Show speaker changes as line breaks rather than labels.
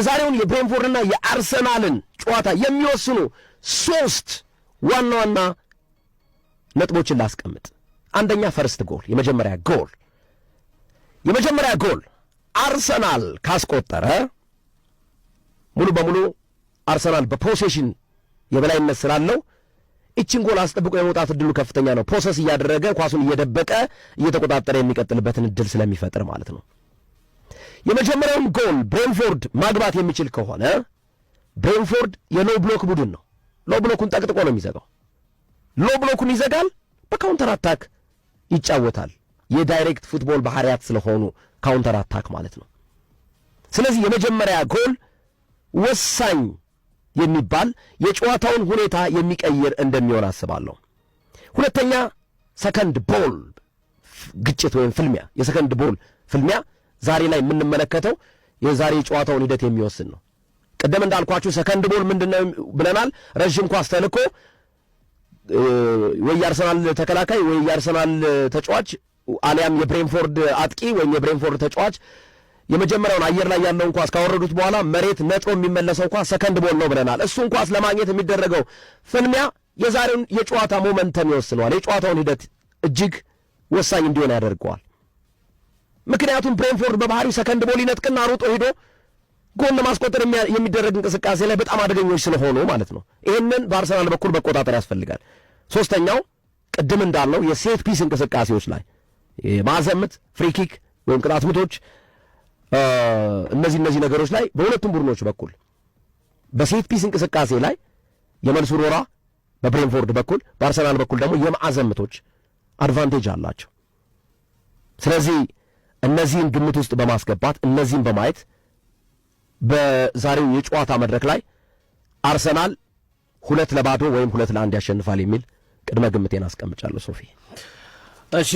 የዛሬውን የብሬንፎርድና የአርሰናልን ጨዋታ የሚወስኑ 3 ዋና ዋና ነጥቦችን ላስቀምጥ። አንደኛ ፈርስት ጎል፣ የመጀመሪያ ጎል አርሰናል ካስቆጠረ ሙሉ በሙሉ አርሰናል በፖሴሽን የበላይነት ስላለው እቺን ጎል አስጠብቆ የመውጣት እድሉ ከፍተኛ ነው። ፕሮሰስ እያደረገ ኳሱን እየደበቀ እየተቆጣጠረ የሚቀጥልበትን እድል ስለሚፈጥር ማለት ነው። የመጀመሪያውን ጎል ብሬንፎርድ ማግባት የሚችል ከሆነ ብሬንፎርድ የሎ ብሎክ ቡድን ነው። ሎ ብሎኩን ጠቅጥቆ ነው የሚዘጋው። ሎ ብሎኩን ይዘጋል፣ በካውንተር አታክ ይጫወታል። የዳይሬክት ፉትቦል ባህሪያት ስለሆኑ ካውንተር አታክ ማለት ነው። ስለዚህ የመጀመሪያ ጎል ወሳኝ የሚባል የጨዋታውን ሁኔታ የሚቀይር እንደሚሆን አስባለሁ። ሁለተኛ ሰከንድ ቦል ግጭት ወይም ፍልሚያ፣ የሰከንድ ቦል ፍልሚያ ዛሬ ላይ የምንመለከተው የዛሬ ጨዋታውን ሂደት የሚወስን ነው። ቀደም እንዳልኳችሁ ሰከንድ ቦል ምንድነው ብለናል? ረጅም ኳስ ተልኮ ወይ የአርሰናል ተከላካይ ወይ የአርሰናል ተጫዋች አሊያም የብሬንፎርድ አጥቂ ወይም የብሬንፎርድ ተጫዋች የመጀመሪያውን አየር ላይ ያለውን ኳስ ካወረዱት በኋላ መሬት ነጥሮ የሚመለሰው ኳስ ሰከንድ ቦል ነው ብለናል። እሱን ኳስ ለማግኘት የሚደረገው ፍልሚያ የዛሬውን የጨዋታ ሞመንተም ይወስነዋል። የጨዋታውን ሂደት እጅግ ወሳኝ እንዲሆን ያደርገዋል። ምክንያቱም ብሬንፎርድ በባህሪው ሰከንድ ቦል ይነጥቅና ሩጦ ሄዶ ጎል ለማስቆጠር የሚደረግ እንቅስቃሴ ላይ በጣም አደገኞች ስለሆኑ ማለት ነው። ይህንን በአርሰናል በኩል መቆጣጠር ያስፈልጋል። ሶስተኛው ቅድም እንዳልነው የሴት ፒስ እንቅስቃሴዎች ላይ የማዕዘን ምት፣ ፍሪኪክ ወይም ቅጣት ምቶች፣ እነዚህ ነገሮች ላይ በሁለቱም ቡድኖች በኩል በሴት ፒስ እንቅስቃሴ ላይ የመልሱ ሮራ በብሬንፎርድ በኩል በአርሰናል በኩል ደግሞ የማዕዘን ምቶች አድቫንቴጅ አላቸው። ስለዚህ እነዚህን ግምት ውስጥ በማስገባት እነዚህን በማየት በዛሬው የጨዋታ መድረክ ላይ አርሰናል 2-0 ወይም 2-1 ያሸንፋል የሚል ቅድመ ግምቴን አስቀምጫለሁ። ሶፊ
እሺ